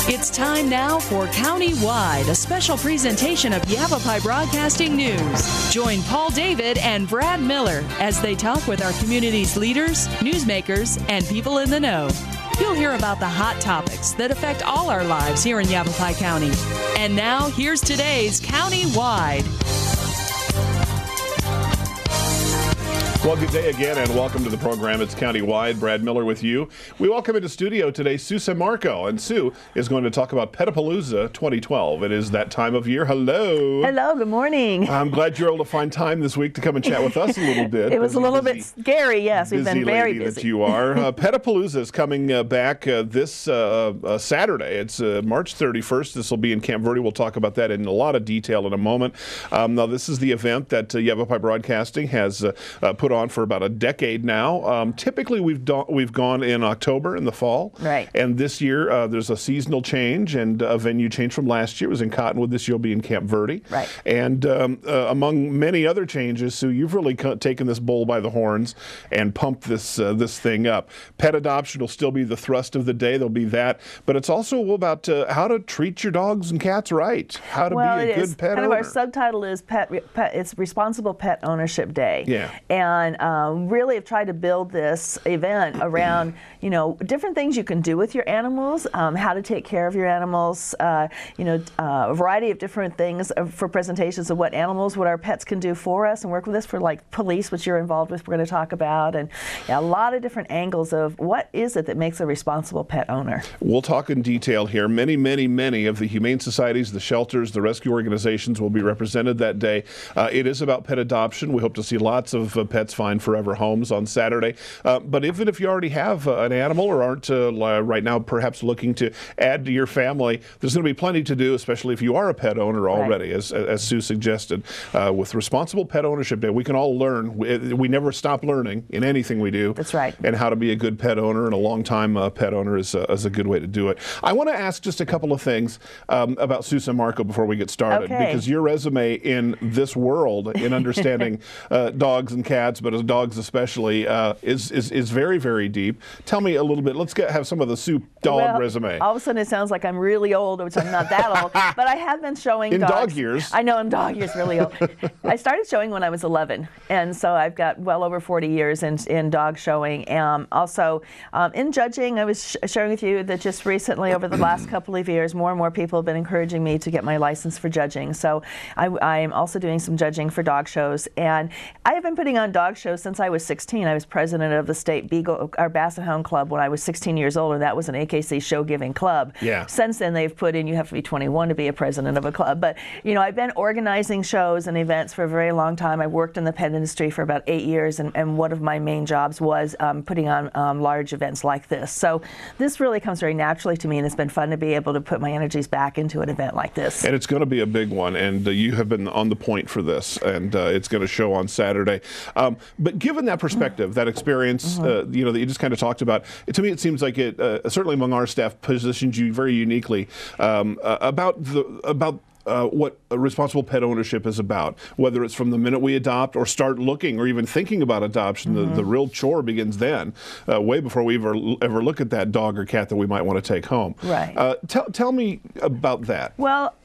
It's time now for County-Wide, a special presentation of Yavapai Broadcasting News. Join Paul David and Brad Miller as they talk with our community's leaders, newsmakers, and people in the know. You'll hear about the hot topics that affect all our lives here in Yavapai County. And now, here's today's County-Wide. Well, good day again, and welcome to the program. It's County-Wide. Brad Miller with you. We welcome into studio today Sue Marco, and Sue is going to talk about Pet-A-Palooza 2012. It is that time of year. Hello. Hello, good morning. I'm glad you're able to find time this week to come and chat with us a little bit. It was a little bit scary, yes. We've been very busy. That you are. Pet-A-Palooza is coming back this Saturday. It's March 31st. This will be in Camp Verde. We'll talk about that in a lot of detail in a moment. Now, this is the event that Yavapai Broadcasting has put on for about a decade now. Typically, we've gone in October in the fall. Right. And this year, there's a seasonal change and a venue change from last year. It was in Cottonwood. This year will be in Camp Verde. Right. And among many other changes, Sue, you've really taken this bull by the horns and pumped this thing up. Pet adoption will still be the thrust of the day. There'll be that. But it's also about how to treat your dogs and cats right. How to be a good pet owner. Kind of our subtitle is it's Responsible Pet Ownership Day. Yeah. And really have tried to build this event around, different things you can do with your animals, how to take care of your animals, a variety of different things for presentations of what our pets can do for us and work with us for like police, which you're involved with, we're going to talk about, and a lot of different angles of what is it that makes a responsible pet owner. We'll talk in detail here. Many, many, many of the humane societies, the shelters, the rescue organizations will be represented that day. It is about pet adoption. We hope to see lots of pets find forever homes on Saturday. But even if you already have an animal or aren't right now perhaps looking to add to your family, there's going to be plenty to do, especially if you are a pet owner already, right. as Sue suggested. With Responsible Pet Ownership Day, we can all learn. We never stop learning in anything we do. That's right. And how to be a good pet owner and a long-time pet owner is a good way to do it. I want to ask just a couple of things about Sue Marco before we get started, because your resume in this world, in understanding dogs and cats, but as dogs especially, is very, very deep. Tell me a little bit. Let's have some of the Sue dog resume. All of a sudden it sounds like I'm really old, which I'm not that old, but I have been showing in dogs. Dog years. I know, in dog years, really old. I started showing when I was 11, and so I've got well over 40 years in dog showing. Also, in judging, I was sharing with you that just recently, over the last couple of years, more and more people have been encouraging me to get my license for judging. So I'm also doing some judging for dog shows, and I have been putting on dog shows since I was 16. I was president of the state Basset Hound Club when I was 16 years old, and that was an AKC show-giving club. Yeah. Since then, they've put in you have to be 21 to be a president of a club. But I've been organizing shows and events for a very long time. I worked in the pet industry for about 8 years, and one of my main jobs was putting on large events like this. So this really comes very naturally to me, and it's been fun to be able to put my energies back into an event like this. And it's going to be a big one, and you have been on the point for this, and it's going to show on Saturday. But given that perspective, that experience, that you just kind of talked about, to me it seems like it, certainly among our staff, positions you very uniquely about what responsible pet ownership is about, whether it's from the minute we adopt or start looking or even thinking about adoption. The real chore begins then, way before we ever look at that dog or cat that we might want to take home. Right. Tell me about that. Well,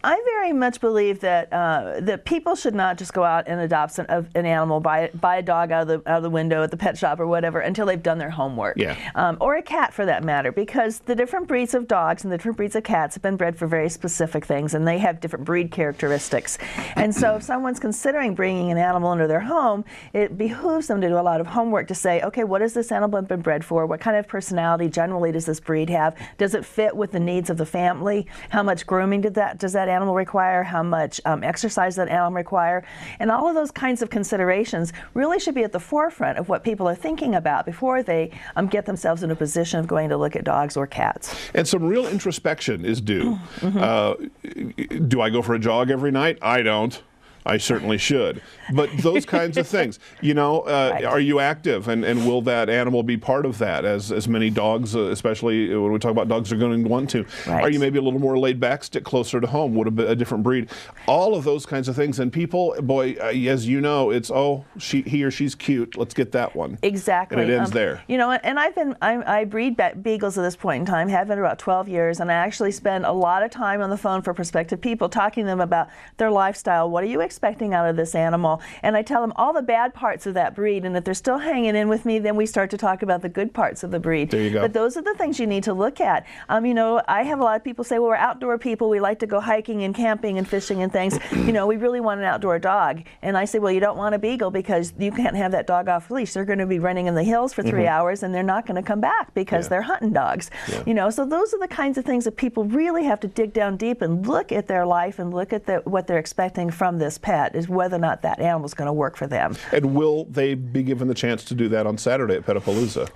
I very much believe that people should not just go out and adopt an animal, buy a dog out of the window at the pet shop or whatever until they've done their homework. Yeah. Or a cat for that matter, because the different breeds of dogs and the different breeds of cats have been bred for very specific things, and they have different breed characteristics. And so if someone's considering bringing an animal into their home, it behooves them to do a lot of homework to say, okay, what has this animal been bred for? What kind of personality generally does this breed have? Does it fit with the needs of the family? How much grooming does that animal require? How much exercise does that animal require? And all of those kinds of considerations really should be at the forefront of what people are thinking about before they get themselves in a position of going to look at dogs or cats. And some real introspection is due. Do I go for a jog every night? I don't. I certainly should. But those kinds of things, Right. are you active, and will that animal be part of that, as many dogs, especially when we talk about dogs, are going to want to? Right. Are you maybe a little more laid back, stick closer to home? Would a different breed? All of those kinds of things. And people, boy, as you know, it's, he or she's cute, let's get that one. Exactly. And it ends there. And I breed beagles at this point in time, have been about 12 years, and I actually spend a lot of time on the phone for prospective people, talking to them about their lifestyle. What are you expecting out of this animal? And I tell them all the bad parts of that breed, and if they're still hanging in with me, then we start to talk about the good parts of the breed. There you go. But those are the things you need to look at. I have a lot of people say, well, we're outdoor people, we like to go hiking and camping and fishing and things. We really want an outdoor dog. And I say, well, you don't want a beagle because you can't have that dog off leash. They're going to be running in the hills for 3 hours, and they're not going to come back because they're hunting dogs. Yeah. So those are the kinds of things that people really have to dig down deep and look at their life and look at what they're expecting from this pet, is whether or not that animal is going to work for them. And will they be given the chance to do that on Saturday at Pet-A-Palooza?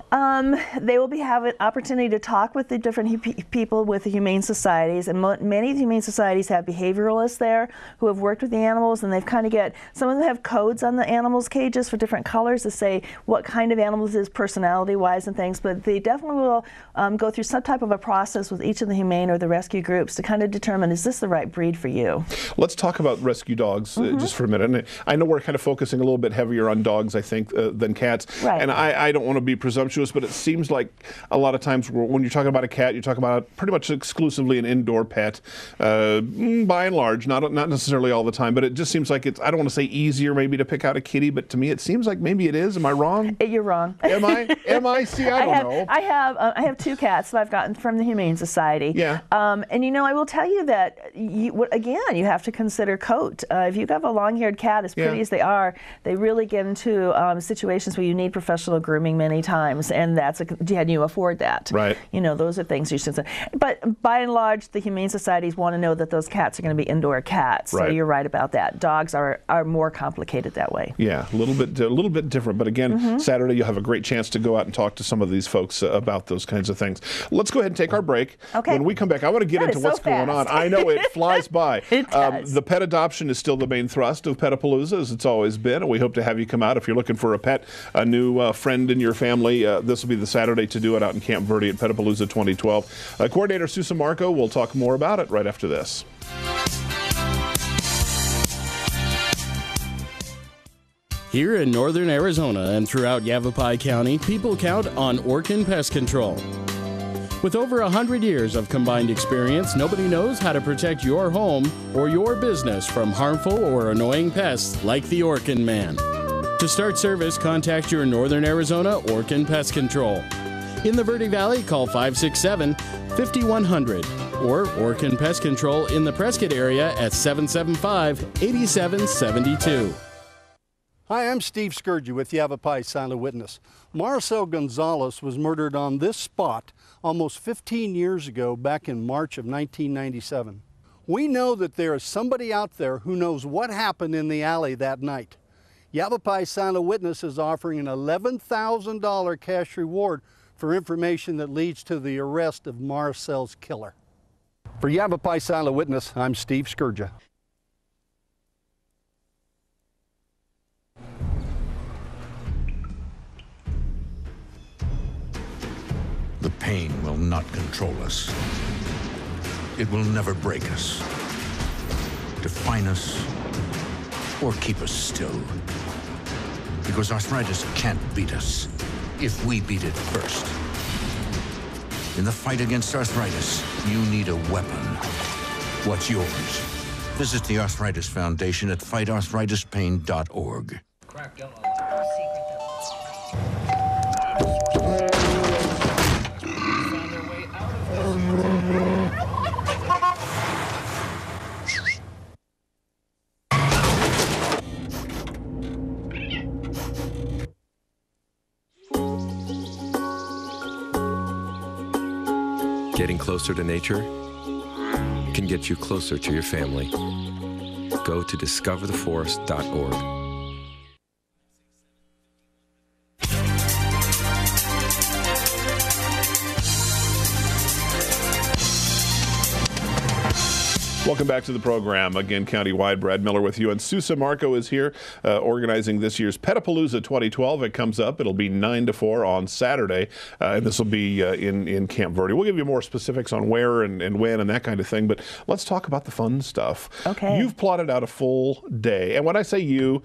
They will have an opportunity to talk with the different people with the humane societies, and many of the humane societies have behavioralists there who have worked with the animals, and they've kind of some of them have codes on the animals' cages for different colors to say what kind of animal this is personality-wise and things, but they definitely will go through some type of a process with each of the humane or the rescue groups to kind of determine, is this the right breed for you? Let's talk about rescue dogs just for a minute. And I know we're kind of focusing a little bit heavier on dogs, I think, than cats. Right. And I don't want to be presumptuous, but it seems like a lot of times when you're talking about a cat, you're talking about pretty much exclusively an indoor pet, by and large, not necessarily all the time, but it just seems like it's, I don't want to say easier maybe to pick out a kitty, but to me it seems like maybe it is. Am I wrong? You're wrong. Am I? See, I don't know. I have 2 cats that I've gotten from the Humane Society. Yeah. And I will tell you that, again, you have to consider coat. If you have a long-haired cat, as pretty as they are, they really get into situations where you need professional grooming many times, and can you afford that? Right. Those are things you should say. But by and large, the Humane Societies want to know that those cats are going to be indoor cats. So Right. you're right about that. Dogs are more complicated that way. Yeah, a little bit different. But again, Saturday you'll have a great chance to go out and talk to some of these folks about those kinds of things. Let's go ahead and take our break. Okay. When we come back, I want to get That into is what's so going on. fast. I know it flies by. It does. The pet adoption is still the main thrust of Pet-A-Palooza, as it's always been, and we hope to have you come out. If you're looking for a pet, a new friend in your family, this will be the Saturday to do it out in Camp Verde at Pet-A-Palooza 2012. Coordinator Susan Marco will talk more about it right after this. Here in northern Arizona and throughout Yavapai County, people count on Orkin Pest Control. With over 100 years of combined experience, nobody knows how to protect your home or your business from harmful or annoying pests like the Orkin Man. To start service, contact your Northern Arizona Orkin Pest Control. In the Verde Valley, call 567-5100 or Orkin Pest Control in the Prescott area at 775-8772. Hi, I'm Steve Scourge with Yavapai Silent Witness. Marcel Gonzalez was murdered on this spot almost 15 years ago, back in March of 1997. We know that there is somebody out there who knows what happened in the alley that night. Yavapai Silent Witness is offering an $11,000 cash reward for information that leads to the arrest of Marcel's killer. For Yavapai Silent Witness, I'm Steve Scourge. The pain will not control us. It will never break us, define us, or keep us still. Because arthritis can't beat us if we beat it first. In the fight against arthritis, you need a weapon. What's yours? Visit the Arthritis Foundation at fightarthritispain.org. Getting closer to nature can get you closer to your family. Go to discovertheforest.org. Welcome back to the program. Again, countywide, Brad Miller with you. And Susa Marco is here organizing this year's Pet-A-Palooza 2012. It comes up. It'll be 9 to 4 on Saturday. And this will be in Camp Verde. We'll give you more specifics on where and when and that kind of thing. But let's talk about the fun stuff. Okay. You've plotted out a full day. And when I say you,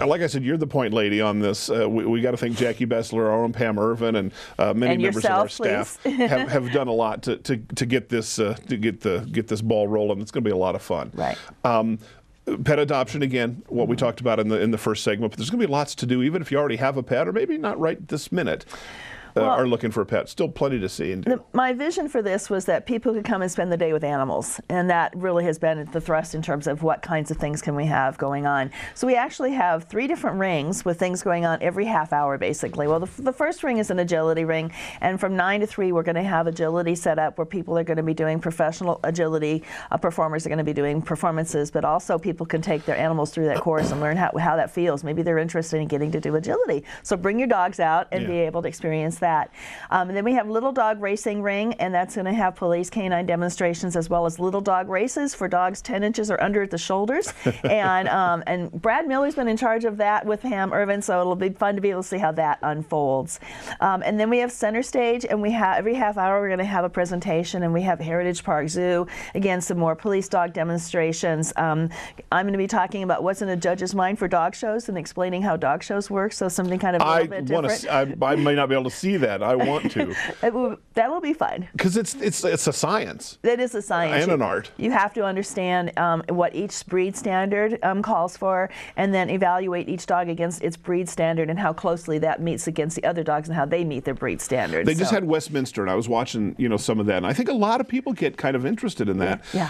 like I said, you're the point lady on this. We got to thank Jackie Bessler, our own Pam Irvin, and many and members yourself, of our staff have done a lot to get this get this ball rolling. It's going to be a lot of fun. Right. Pet adoption, again, what we talked about in the first segment. But there's going to be lots to do, even if you already have a pet, or maybe not right this minute. Are looking for a pet. Still plenty to see and do. My vision for this was that people could come and spend the day with animals, and that really has been the thrust in terms of what kinds of things can we have going on. So we actually have 3 different rings with things going on every half hour, basically. Well, the first ring is an agility ring, and from 9 to 3 we're going to have agility set up where people are going to be doing professional agility. Performers are going to be doing performances, but also people can take their animals through that course and learn how that feels. Maybe they're interested in getting to do agility. So bring your dogs out and be able to experience that. And then we have little dog racing ring, and that's going to have police canine demonstrations as well as little dog races for dogs 10 inches or under at the shoulders. And Brad Miller's been in charge of that with Pam Irvin, so it'll be fun to be able to see how that unfolds. And then we have center stage, and we have every half hour we're going to have a presentation, and we have Heritage Park Zoo, again, some more police dog demonstrations. I'm going to be talking about what's in a judge's mind for dog shows and explaining how dog shows work, so something kind of a little bit different. I may not be able to see that. I want to. That'll be fun. Because it's a science. It is a science. And an art. You have to understand what each breed standard calls for, and then evaluate each dog against its breed standard and how closely that meets against the other dogs and how they meet their breed standards. They just had Westminster, and I was watching some of that, and I think a lot of people get kind of interested in that. Yeah.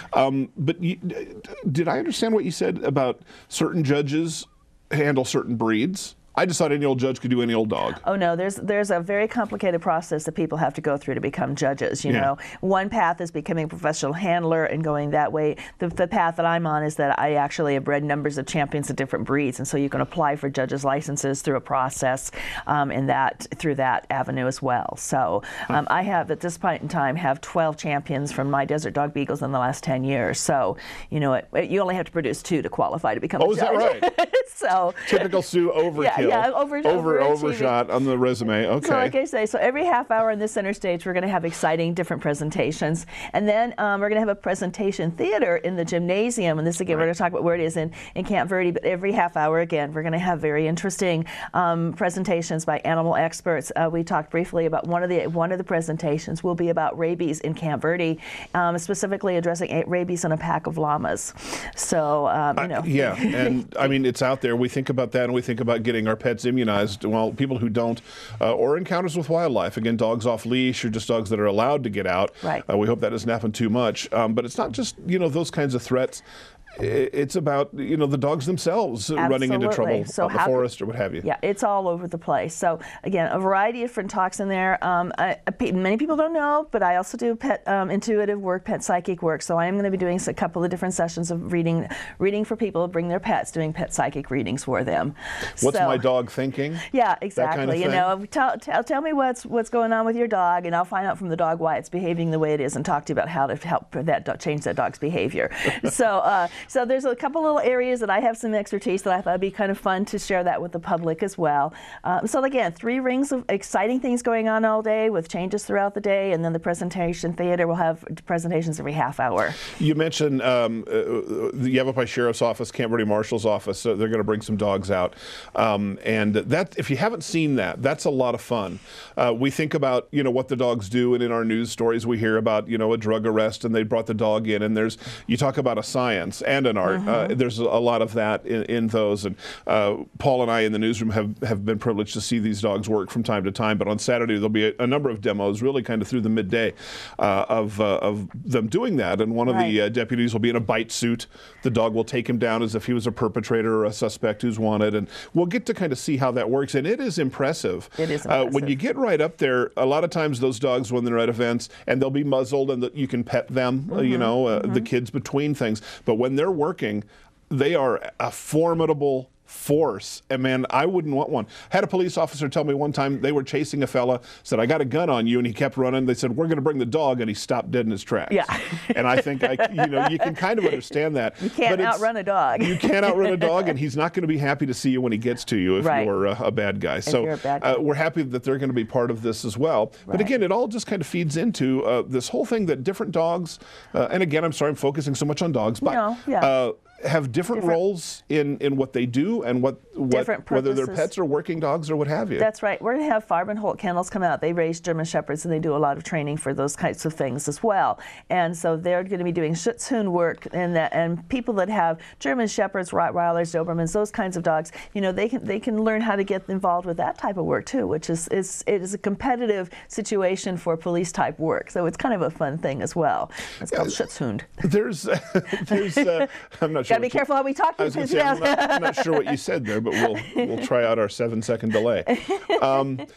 But did I understand what you said about certain judges handle certain breeds? I just thought any old judge could do any old dog. Oh no, there's a very complicated process that people have to go through to become judges. You know, one path is becoming a professional handler and going that way. The path that I'm on is that I actually have bred numbers of champions of different breeds, and so you can apply for judges' licenses through a process, through that avenue as well. So I have at this point in time have 12 champions from my Desert Dog Beagles in the last 10 years. So you only have to produce 2 to qualify to become a judge. Oh, is that right? So typical Sue overkill. Yeah, overshot on the resume. Okay. So like I say, so every half hour in this center stage, we're going to have exciting different presentations. And then we're going to have a presentation theater in the gymnasium. And this, again, we're going to talk about where it is in Camp Verde. But every half hour, again, we're going to have very interesting presentations by animal experts. We talked briefly about one of the presentations will be about rabies in Camp Verde, specifically addressing rabies in a pack of llamas. So, Yeah, and I mean, it's out there. We think about that, and we think about getting our pets immunized. Well, people who don't, or encounters with wildlife. Again, dogs off leash or just dogs that are allowed to get out. Right. We hope that doesn't happen too much. But it's not just those kinds of threats. It's about the dogs themselves running into trouble out in the forest or what have you. Yeah, it's all over the place. So again, a variety of different talks in there. Many people don't know, but I also do pet intuitive work, pet psychic work. So I am going to be doing a couple of different sessions of reading for people, bring their pets, doing pet psychic readings for them. What's my dog thinking? Yeah, exactly. That kind of thing? Tell me what's going on with your dog, and I'll find out from the dog why it's behaving the way it is, and talk to you about how to help that change that dog's behavior. So there's a couple little areas that I have some expertise that I thought would be kind of fun to share that with the public as well. So again, 3 rings of exciting things going on all day with changes throughout the day, and then the presentation theater will have presentations every half hour. You mentioned the Yavapai Sheriff's Office, Camp Verde Marshal's Office. So they're going to bring some dogs out, and that, if you haven't seen that, that's a lot of fun. We think about what the dogs do, and in our news stories we hear about a drug arrest, and they brought the dog in, and you talk about a science and an art. There's a lot of that in those, and Paul and I in the newsroom have been privileged to see these dogs work from time to time. But on Saturday there'll be a number of demos, really kind of through the midday, of them doing that. And one of the deputies will be in a bite suit. The dog will take him down as if he was a perpetrator or a suspect who's wanted, and we'll get to kind of see how that works. And it is impressive. It is impressive. When you get right up there, a lot of times those dogs, when they're at events, and they'll be muzzled, and you can pet them, the kids between things. But when they're working, they are a formidable force. And man, I wouldn't want one. Had a police officer tell me one time they were chasing a fella, said, "I got a gun on you," and he kept running. They said, "We're going to bring the dog," and he stopped dead in his tracks. Yeah. And I think, you can kind of understand that. You can't outrun a dog. You can't outrun a dog, and he's not going to be happy to see you when he gets to you if you're a bad guy. So you're a bad guy. we're happy that they're going to be part of this as well. But again, it all just kind of feeds into this whole thing that different dogs, and again, I'm sorry I'm focusing so much on dogs, but have different roles in what they do and whether they're pets or working dogs or what have you. That's right. We're going to have Farb and Holt Kennels come out. They raise German Shepherds and they do a lot of training for those kinds of things as well. And so they're going to be doing Schutzhund work and people that have German Shepherds, Rottweilers, Dobermans, those kinds of dogs, they can learn how to get involved with that type of work too, which it is a competitive situation for police type work. So it's kind of a fun thing as well. It's called Schutzhund. There's I'm not sure. Gotta be careful how we talk. I'm not sure what you said there, but we'll try out our 7-second delay. But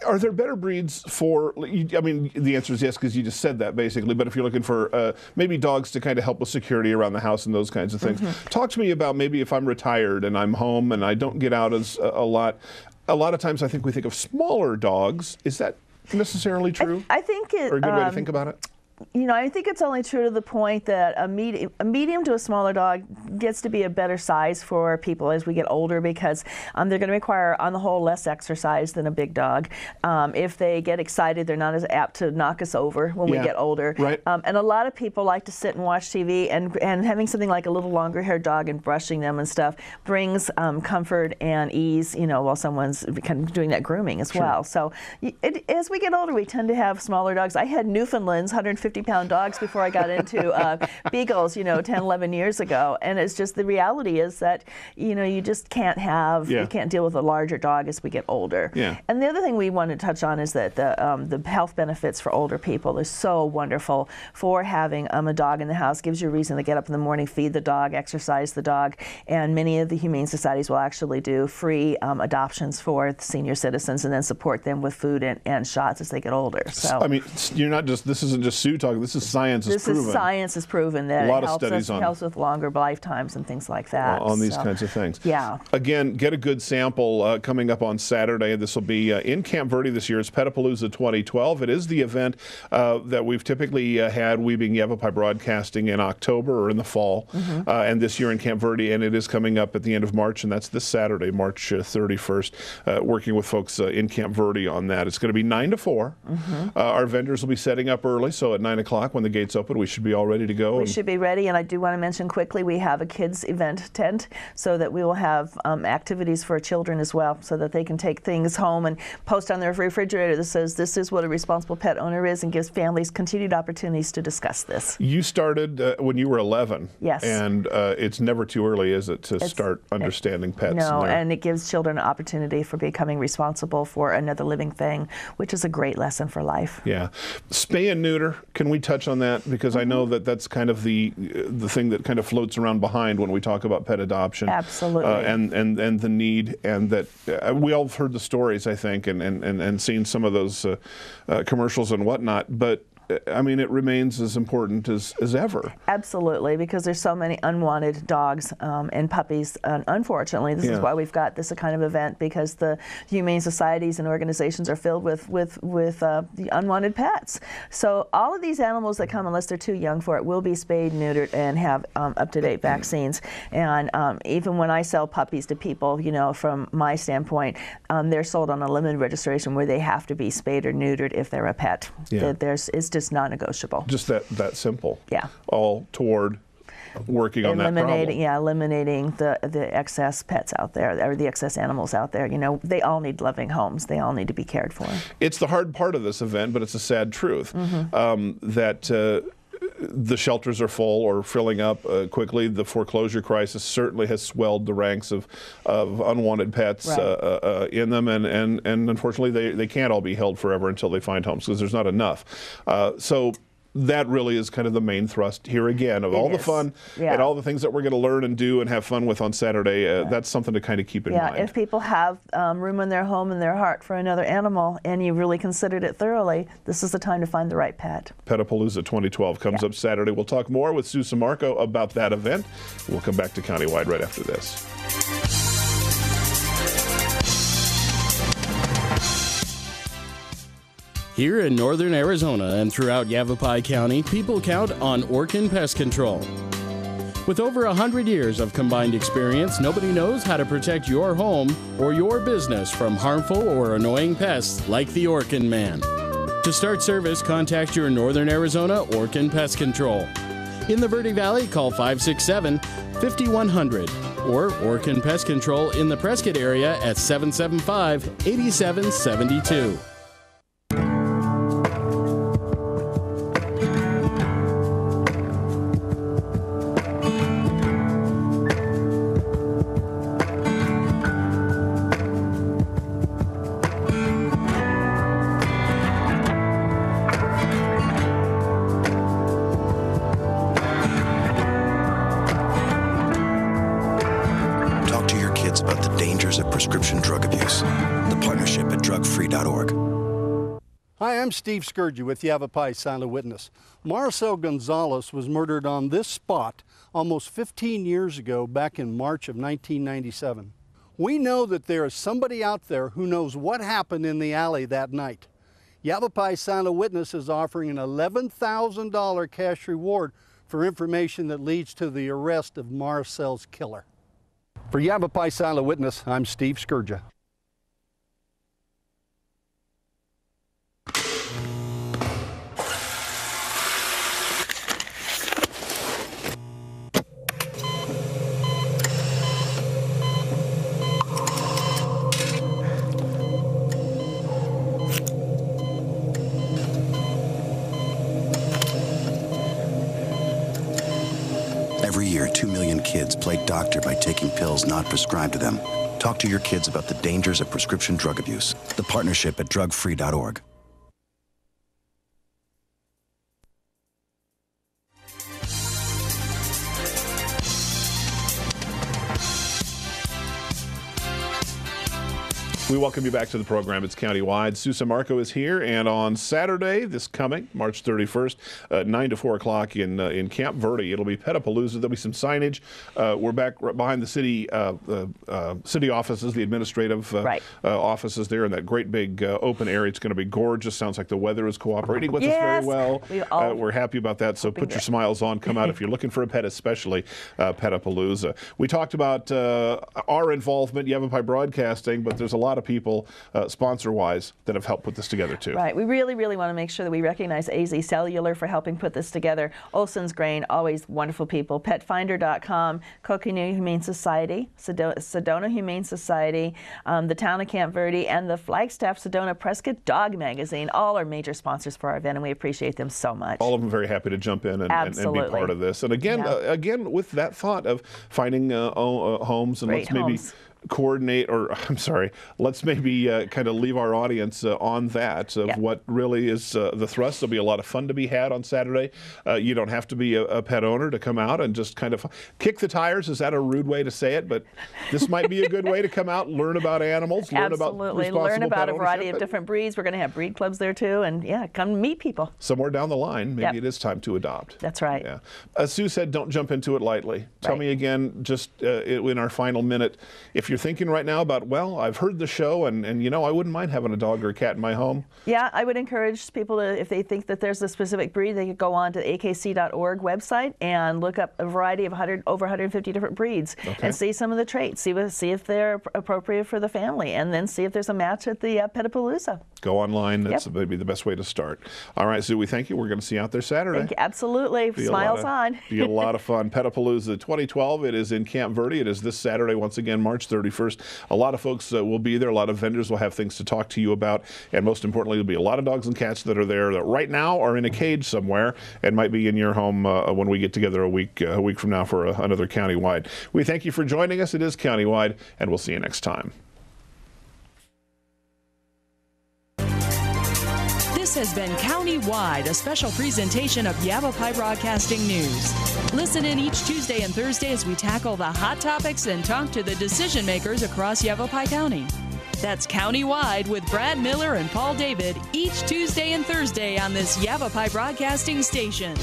are there better breeds for? I mean, the answer is yes, because you just said that basically. But if you're looking for maybe dogs to kind of help with security around the house and those kinds of things, talk to me about maybe if I'm retired and I'm home and I don't get out as a lot. A lot of times, I think we think of smaller dogs. Is that necessarily true? I think it. Or a good way to think about it? I think it's only true to the point that a medium to a smaller dog gets to be a better size for people as we get older because they're going to require, on the whole, less exercise than a big dog. If they get excited, they're not as apt to knock us over when we get older. Right. And a lot of people like to sit and watch TV, and having something like a little longer-haired dog and brushing them and stuff brings comfort and ease, while someone's kind of doing that grooming as well. So as we get older, we tend to have smaller dogs. I had Newfoundlands, 150-pound dogs before I got into beagles, 10, 11 years ago. And it's just the reality is that, you just can't you can't deal with a larger dog as we get older. Yeah. And the other thing we want to touch on is that the health benefits for older people is so wonderful for having a dog in the house. Gives you a reason to get up in the morning, feed the dog, exercise the dog. And many of the humane societies will actually do free adoptions for senior citizens and then support them with food and shots as they get older. So I mean, this isn't just Sue talking. This is science is proven. Science has proven that a lot of studies helps with longer lifetimes and things like that. On these kinds of things. Yeah. Again, get a good sample coming up on Saturday. This will be in Camp Verde this year. It's Pet-A-Palooza 2012. It is the event that we've typically had, we being Yavapai Broadcasting, in October or in the fall, and this year in Camp Verde, and it is coming up at the end of March, and that's this Saturday, March 31st, working with folks in Camp Verde on that. It's going to be 9 to 4. Our vendors will be setting up early, so at 9 o'clock when the gates open, we should be all ready to go. We should be ready, and I do want to mention quickly, we have a kids event tent so that we will have activities for children as well, so that they can take things home and post on their refrigerator that says this is what a responsible pet owner is, and gives families continued opportunities to discuss this. You started when you were 11. Yes. And it's never too early, is it, to start understanding pets? No, and it gives children an opportunity for becoming responsible for another living thing, which is a great lesson for life. Yeah. Spay and neuter, can we touch on that? Because I know that that's kind of the thing that kind of floats around behind when we talk about pet adoption. Absolutely. And the need, and that we all have heard the stories, I think, and seen some of those commercials and whatnot, but I mean, it remains as important as ever. Absolutely, because there's so many unwanted dogs and puppies. Unfortunately, this is why we've got this kind of event, because the humane societies and organizations are filled with the unwanted pets. So all of these animals that come, unless they're too young for it, will be spayed, neutered, and have up-to-date vaccines. And even when I sell puppies to people, from my standpoint, they're sold on a limited registration where they have to be spayed or neutered if they're a pet. Yeah. It's just non-negotiable. Just that simple. Yeah. All toward working on that problem. Yeah, eliminating the excess pets out there, or the excess animals out there. They all need loving homes. They all need to be cared for. It's the hard part of this event, but it's a sad truth that the shelters are full or filling up quickly. The foreclosure crisis certainly has swelled the ranks of unwanted pets in them, and unfortunately they can't all be held forever until they find homes, because there's not enough. So that really is kind of the main thrust here again of all the fun and all the things that we're going to learn and do and have fun with on Saturday. That's something to kind of keep in mind. If people have room in their home and their heart for another animal and you really considered it thoroughly, this is the time to find the right pet. Pet-A-Palooza 2012 comes up Saturday. We'll talk more with Sue Sammarco about that event. We'll come back to Countywide right after this. Here in northern Arizona and throughout Yavapai County, people count on Orkin Pest Control. With over 100 years of combined experience, nobody knows how to protect your home or your business from harmful or annoying pests like the Orkin Man. To start service, contact your northern Arizona Orkin Pest Control. In the Verde Valley, call 567-5100 or Orkin Pest Control in the Prescott area at 775-8772. About the dangers of prescription drug abuse. The partnership at drugfree.org. Hi, I'm Steve Scourgy with Yavapai Silent Witness. Marcel Gonzalez was murdered on this spot almost 15 years ago, back in March of 1997. We know that there is somebody out there who knows what happened in the alley that night. Yavapai Silent Witness is offering an $11,000 cash reward for information that leads to the arrest of Marcel's killer. For Yavapai Silent Witness, I'm Steve Scourgia. Every year, 2 million kids play doctor by taking pills not prescribed to them. Talk to your kids about the dangers of prescription drug abuse. The partnership at drugfree.org. We welcome you back to the program. It's Countywide. Sue Sammarco is here, and on Saturday, this coming March 31st, 9 to 4 o'clock in Camp Verde, it'll be Pet-A-Palooza. There'll be some signage. We're back right behind the city offices, the administrative offices there in that great big open area. It's going to be gorgeous. Sounds like the weather is cooperating with us very well. We're happy about that. So put your smiles on. Come out if you're looking for a pet, especially Pet-A-Palooza. We talked about our involvement, Yavapai Broadcasting, but there's a lot of people, sponsor-wise, that have helped put this together, too. Right. We really, really want to make sure that we recognize AZ Cellular for helping put this together. Olson's Grain, always wonderful people. PetFinder.com, Coconut Humane Society, Sedona Humane Society, the Town of Camp Verde, and the Flagstaff Sedona Prescott Dog Magazine. All are major sponsors for our event, and we appreciate them so much. All of them very happy to jump in and be part of this. And again, again, with that thought of finding homes, and let's maybe coordinate, or I'm sorry, let's maybe kind of leave our audience on that of what really is the thrust. There'll be a lot of fun to be had on Saturday. You don't have to be a pet owner to come out and just kind of kick the tires. Is that a rude way to say it? But this might be a good way to come out, learn about animals, learn about a variety of different breeds. We're going to have breed clubs there too, and come meet people. Somewhere down the line, maybe it is time to adopt. That's right. Yeah. As Sue said, don't jump into it lightly. Tell me again, just in our final minute, if you're thinking right now about, well, I've heard the show and I wouldn't mind having a dog or a cat in my home. Yeah, I would encourage people to, if they think that there's a specific breed, they could go on to the akc.org website and look up a variety of over 150 different breeds and see some of the traits, see if they're appropriate for the family, and then see if there's a match at the Pet-A-Palooza. Go online. That's maybe the best way to start. All right, Sue, we thank you. We're going to see you out there Saturday. Thank you. Absolutely. Smiles on. Be a lot of fun. Pet-A-Palooza 2012. It is in Camp Verde. It is this Saturday, once again, March 31st. A lot of folks will be there. A lot of vendors will have things to talk to you about. And most importantly, there'll be a lot of dogs and cats that are there that right now are in a cage somewhere and might be in your home when we get together a week from now for another Countywide. We thank you for joining us. It is Countywide, and we'll see you next time. This has been County-Wide, a special presentation of Yavapai Broadcasting News. Listen in each Tuesday and Thursday as we tackle the hot topics and talk to the decision makers across Yavapai County. That's County-Wide with Brad Miller and Paul David each Tuesday and Thursday on this Yavapai Broadcasting station.